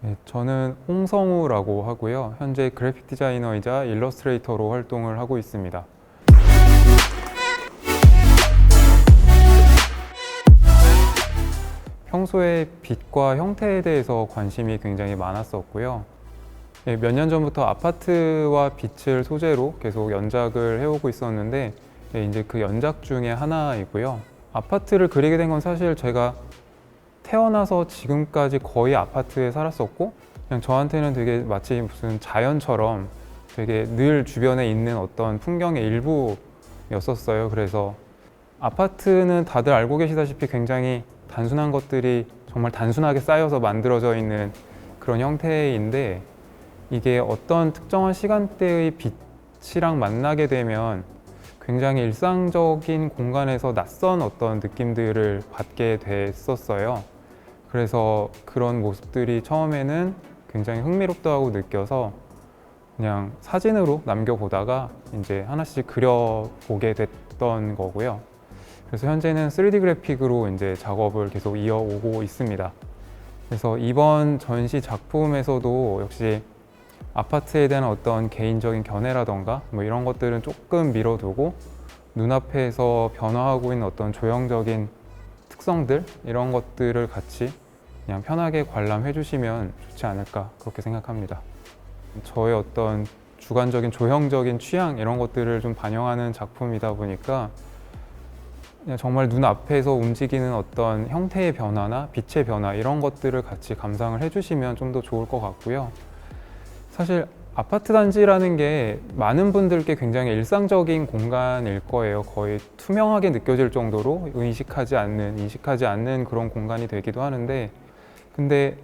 네, 저는 홍성우라고 하고요. 현재 그래픽 디자이너이자 일러스트레이터로 활동을 하고 있습니다. 평소에 빛과 형태에 대해서 관심이 굉장히 많았었고요. 몇 년 전부터 아파트와 빛을 소재로 계속 연작을 해오고 있었는데 이제 그 연작 중에 하나이고요. 아파트를 그리게 된 건 사실 제가 태어나서 지금까지 거의 아파트에 살았었고 그냥 저한테는 되게 마치 무슨 자연처럼 되게 늘 주변에 있는 어떤 풍경의 일부였었어요. 그래서 아파트는 다들 알고 계시다시피 굉장히 단순한 것들이 정말 단순하게 쌓여서 만들어져 있는 그런 형태인데 이게 어떤 특정한 시간대의 빛이랑 만나게 되면 굉장히 일상적인 공간에서 낯선 어떤 느낌들을 받게 됐었어요. 그래서 그런 모습들이 처음에는 굉장히 흥미롭다고 느껴서 그냥 사진으로 남겨보다가 이제 하나씩 그려보게 됐던 거고요. 그래서 현재는 3D 그래픽으로 이제 작업을 계속 이어오고 있습니다. 그래서 이번 전시 작품에서도 역시 아파트에 대한 어떤 개인적인 견해라던가 뭐 이런 것들은 조금 미뤄두고 눈앞에서 변화하고 있는 어떤 조형적인 특성들 이런 것들을 같이 그냥 편하게 관람해 주시면 좋지 않을까 그렇게 생각합니다. 저의 어떤 주관적인 조형적인 취향 이런 것들을 좀 반영하는 작품이다 보니까 그냥 정말 눈앞에서 움직이는 어떤 형태의 변화나 빛의 변화 이런 것들을 같이 감상을 해주시면 좀 더 좋을 것 같고요. 사실 아파트 단지라는 게 많은 분들께 굉장히 일상적인 공간일 거예요. 거의 투명하게 느껴질 정도로 인식하지 않는 그런 공간이 되기도 하는데 근데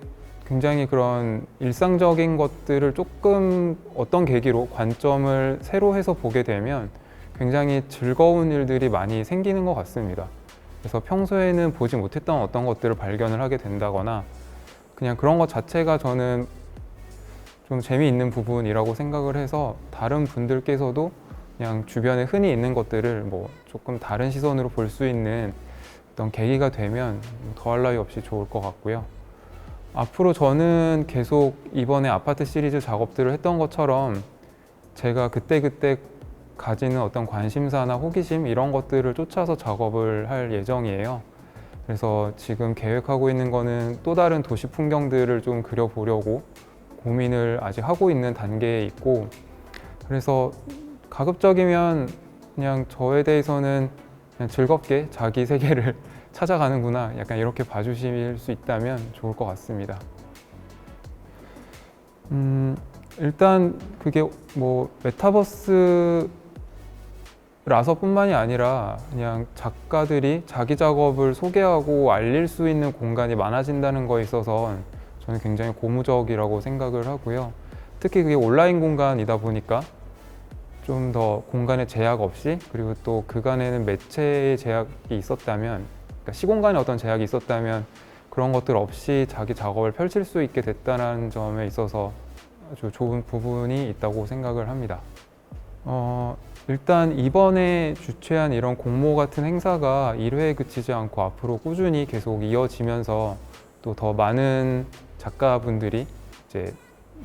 굉장히 그런 일상적인 것들을 조금 어떤 계기로 관점을 새로 해서 보게 되면 굉장히 즐거운 일들이 많이 생기는 것 같습니다. 그래서 평소에는 보지 못했던 어떤 것들을 발견을 하게 된다거나 그냥 그런 것 자체가 저는 좀 재미있는 부분이라고 생각을 해서 다른 분들께서도 그냥 주변에 흔히 있는 것들을 뭐 조금 다른 시선으로 볼 수 있는 어떤 계기가 되면 더할 나위 없이 좋을 것 같고요. 앞으로 저는 계속 이번에 아파트 시리즈 작업들을 했던 것처럼 제가 그때그때 가지는 어떤 관심사나 호기심 이런 것들을 쫓아서 작업을 할 예정이에요. 그래서 지금 계획하고 있는 거는 또 다른 도시 풍경들을 좀 그려보려고 고민을 아직 하고 있는 단계에 있고 그래서 가급적이면 그냥 저에 대해서는 그냥 즐겁게 자기 세계를 찾아가는구나 약간 이렇게 봐주실 수 있다면 좋을 것 같습니다. 일단 그게 뭐 메타버스라서뿐만이 아니라 그냥 작가들이 자기 작업을 소개하고 알릴 수 있는 공간이 많아진다는 거에 있어서 저는 굉장히 고무적이라고 생각을 하고요. 특히 그게 온라인 공간이다 보니까 좀 더 공간의 제약 없이 그리고 또 그간에는 매체의 제약이 있었다면 그러니까 시공간에 어떤 제약이 있었다면 그런 것들 없이 자기 작업을 펼칠 수 있게 됐다는 점에 있어서 아주 좋은 부분이 있다고 생각을 합니다. 일단 이번에 주최한 이런 공모 같은 행사가 1회에 그치지 않고 앞으로 꾸준히 계속 이어지면서 또 더 많은 작가분들이 이제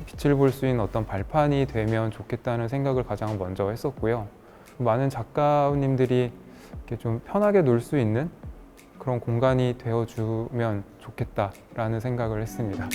빛을 볼 수 있는 어떤 발판이 되면 좋겠다는 생각을 가장 먼저 했었고요. 많은 작가님들이 이렇게 좀 편하게 놀 수 있는 그런 공간이 되어주면 좋겠다라는 생각을 했습니다.